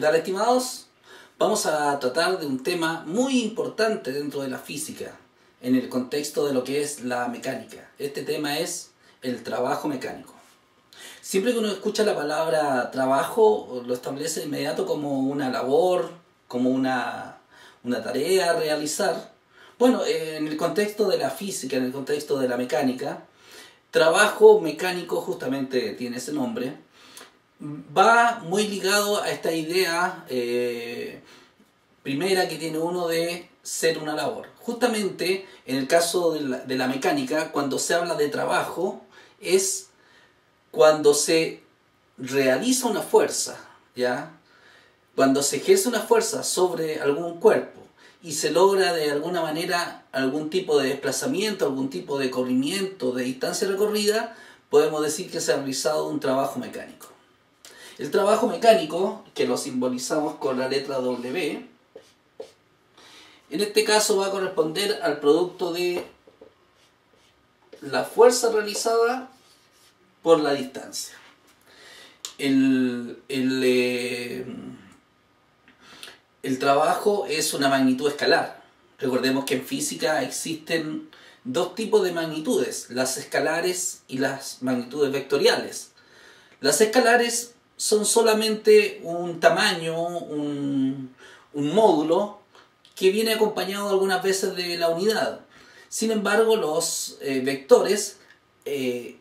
tal, estimados? Vamos a tratar de un tema muy importante dentro de la física, en el contexto de lo que es la mecánica. Este tema es el trabajo mecánico. Siempre que uno escucha la palabra trabajo, lo establece de inmediato como una labor, como una tarea a realizar. Bueno, en el contexto de la física, en el contexto de la mecánica, trabajo mecánico justamente tiene ese nombre, va muy ligado a esta idea primera que tiene uno de ser una labor. Justamente en el caso de la mecánica, cuando se habla de trabajo, es cuando se realiza una fuerza, ¿ya? Cuando se ejerce una fuerza sobre algún cuerpo y se logra de alguna manera algún tipo de desplazamiento, algún tipo de corrimiento de distancia recorrida, podemos decir que se ha realizado un trabajo mecánico. El trabajo mecánico, que lo simbolizamos con la letra W, en este caso va a corresponder al producto de la fuerza realizada por la distancia. El trabajo es una magnitud escalar. Recordemos que en física existen dos tipos de magnitudes, las escalares y las magnitudes vectoriales. Las escalares son solamente un tamaño, un módulo que viene acompañado algunas veces de la unidad. Sin embargo, los vectores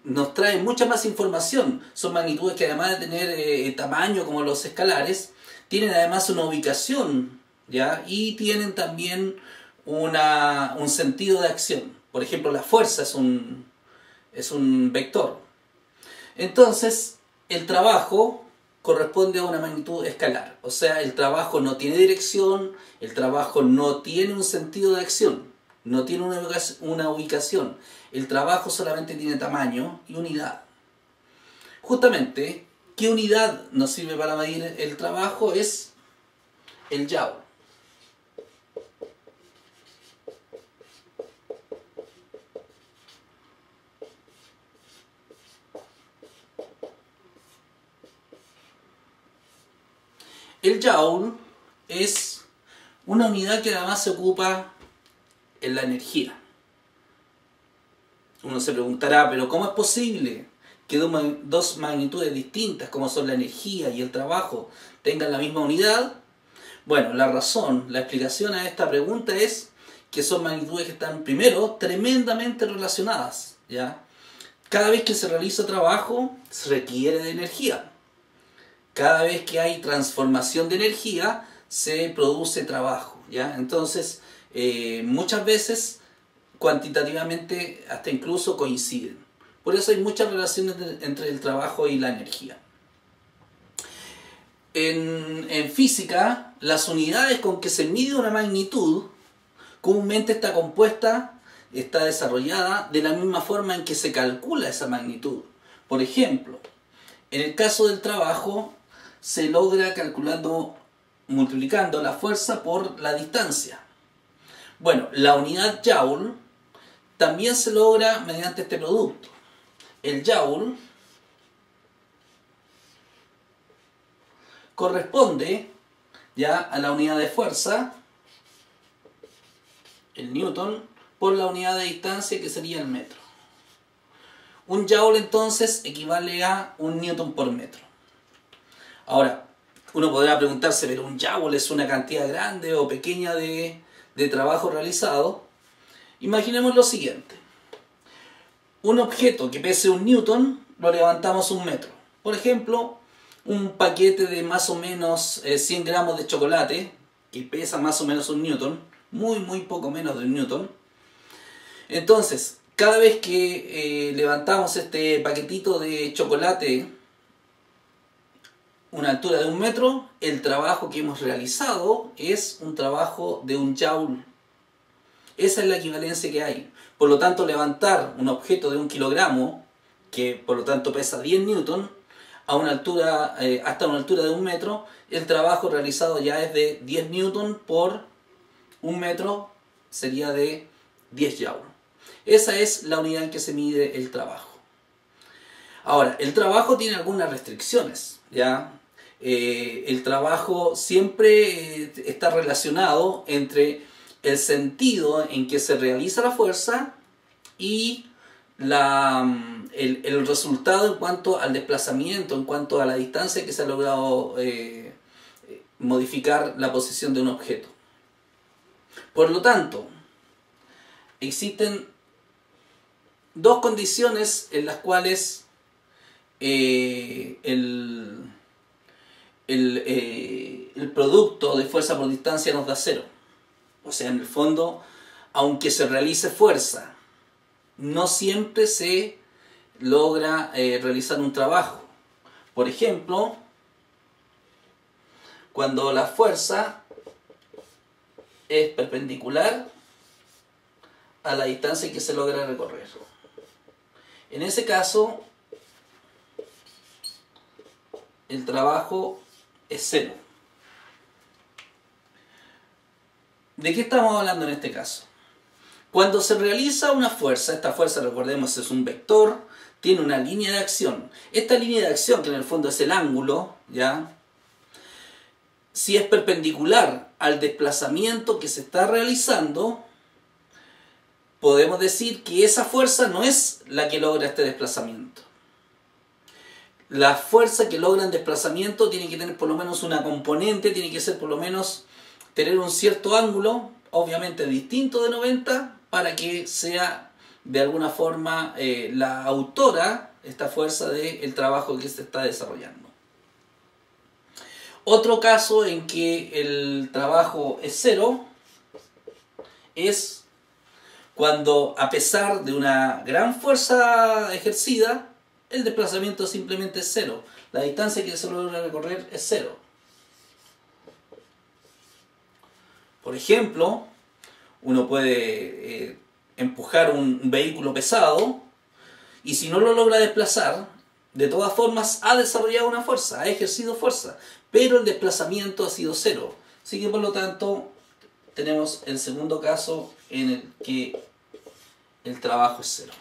nos traen mucha más información. Son magnitudes que además de tener tamaño como los escalares, tienen además una ubicación, ¿ya? Y tienen también un sentido de acción. Por ejemplo, la fuerza es un vector. Entonces, el trabajo corresponde a una magnitud escalar. O sea, el trabajo no tiene dirección, el trabajo no tiene un sentido de acción, no tiene una ubicación. El trabajo solamente tiene tamaño y unidad. Justamente, ¿qué unidad nos sirve para medir el trabajo? Es el Joule. El Joule es una unidad que además se ocupa en la energía. Uno se preguntará, ¿pero cómo es posible que dos magnitudes distintas, como son la energía y el trabajo, tengan la misma unidad? Bueno, la razón, la explicación a esta pregunta es que son magnitudes que están, primero, tremendamente relacionadas, ¿ya? Cada vez que se realiza trabajo, se requiere de energía. Cada vez que hay transformación de energía, se produce trabajo, ¿ya? Entonces, muchas veces, cuantitativamente, hasta incluso coinciden. Por eso hay muchas relaciones entre el trabajo y la energía. En física, las unidades con que se mide una magnitud, comúnmente está desarrollada de la misma forma en que se calcula esa magnitud. Por ejemplo, en el caso del trabajo, se logra multiplicando la fuerza por la distancia. Bueno, la unidad Joule también se logra mediante este producto. El Joule corresponde ya a la unidad de fuerza, el Newton, por la unidad de distancia que sería el metro. Un Joule entonces equivale a un Newton por metro. Ahora, uno podrá preguntarse, ¿pero un Joule es una cantidad grande o pequeña de trabajo realizado? Imaginemos lo siguiente. Un objeto que pese un Newton lo levantamos un metro. Por ejemplo, un paquete de más o menos 100 gramos de chocolate, que pesa más o menos un Newton, muy poco menos de un Newton. Entonces, cada vez que levantamos este paquetito de chocolate una altura de un metro, el trabajo que hemos realizado es un trabajo de un Joule. Esa es la equivalencia que hay. Por lo tanto, levantar un objeto de 1 kilogramo, que por lo tanto pesa 10 newton, a una altura, hasta una altura de 1 metro, el trabajo realizado ya es de 10 newton por 1 metro, sería de 10 Joule. Esa es la unidad en que se mide el trabajo. Ahora, el trabajo tiene algunas restricciones, ¿ya? El trabajo siempre está relacionado entre el sentido en que se realiza la fuerza y el resultado en cuanto al desplazamiento, en cuanto a la distancia que se ha logrado modificar la posición de un objeto. Por lo tanto, existen dos condiciones en las cuales el producto de fuerza por distancia nos da cero. O sea, en el fondo, aunque se realice fuerza, no siempre se logra realizar un trabajo. Por ejemplo, cuando la fuerza es perpendicular a la distancia que se logra recorrer. En ese caso, el trabajo es cero. ¿De qué estamos hablando en este caso? Cuando se realiza una fuerza, esta fuerza, recordemos, es un vector, tiene una línea de acción. Esta línea de acción, que en el fondo es el ángulo, ¿ya? Si es perpendicular al desplazamiento que se está realizando, podemos decir que esa fuerza no es la que logra este desplazamiento. La fuerza que logra el desplazamiento tiene que tener por lo menos una componente, tiene que ser por lo menos tener un cierto ángulo, obviamente distinto de 90, para que sea de alguna forma la autora, esta fuerza, del trabajo que se está desarrollando. Otro caso en que el trabajo es cero es cuando, a pesar de una gran fuerza ejercida, el desplazamiento simplemente es cero. La distancia que se logra recorrer es cero. Por ejemplo, uno puede empujar un vehículo pesado y si no lo logra desplazar, de todas formas ha desarrollado una fuerza, ha ejercido fuerza, pero el desplazamiento ha sido cero. Así que por lo tanto tenemos el segundo caso en el que el trabajo es cero.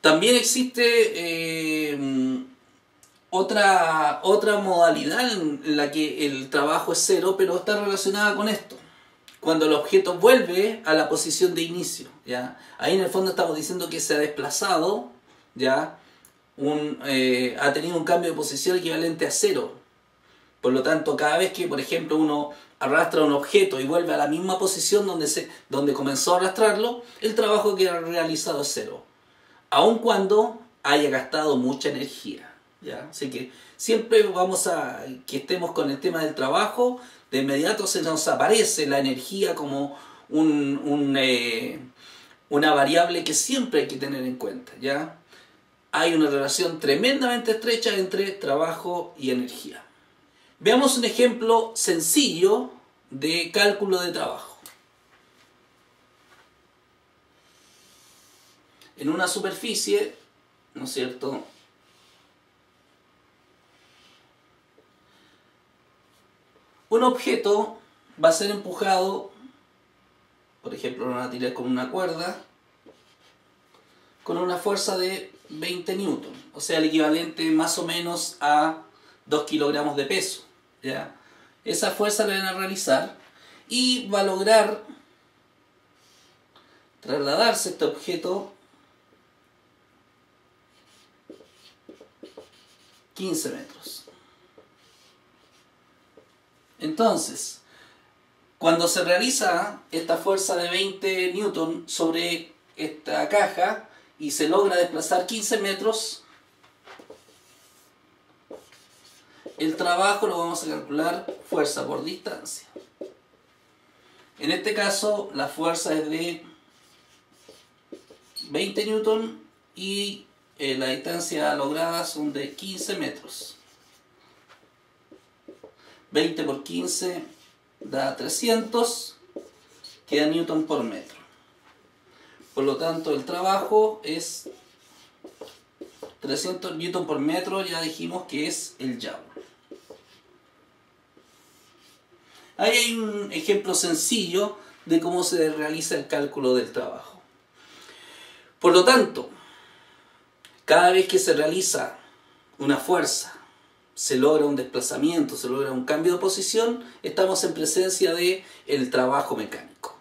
También existe otra modalidad en la que el trabajo es cero, pero está relacionada con esto. Cuando el objeto vuelve a la posición de inicio, ¿ya? Ahí en el fondo estamos diciendo que se ha desplazado, ¿ya? Ha tenido un cambio de posición equivalente a cero. Por lo tanto, cada vez que, por ejemplo, uno arrastra un objeto y vuelve a la misma posición donde comenzó a arrastrarlo, el trabajo que ha realizado es cero, aun cuando haya gastado mucha energía, ¿ya? Así que siempre que estemos con el tema del trabajo, de inmediato se nos aparece la energía como una variable que siempre hay que tener en cuenta, ¿ya? Hay una relación tremendamente estrecha entre trabajo y energía. Veamos un ejemplo sencillo de cálculo de trabajo. En una superficie, ¿no es cierto?, un objeto va a ser empujado, por ejemplo, lo van a tirar con una cuerda, con una fuerza de 20 newton, o sea, el equivalente más o menos a 2 kilogramos de peso, ¿ya? Esa fuerza la van a realizar y va a lograr trasladarse este objeto 15 metros. Entonces, cuando se realiza esta fuerza de 20 newton sobre esta caja y se logra desplazar 15 metros, el trabajo lo vamos a calcular fuerza por distancia. En este caso, la fuerza es de 20 newton y la distancia lograda son de 15 metros. 20 por 15 da 300, queda newton por metro. Por lo tanto, el trabajo es 300 newton por metro, ya dijimos que es el joule. Ahí hay un ejemplo sencillo de cómo se realiza el cálculo del trabajo. Por lo tanto, cada vez que se realiza una fuerza se logra un desplazamiento, se logra un cambio de posición, estamos en presencia de el trabajo mecánico.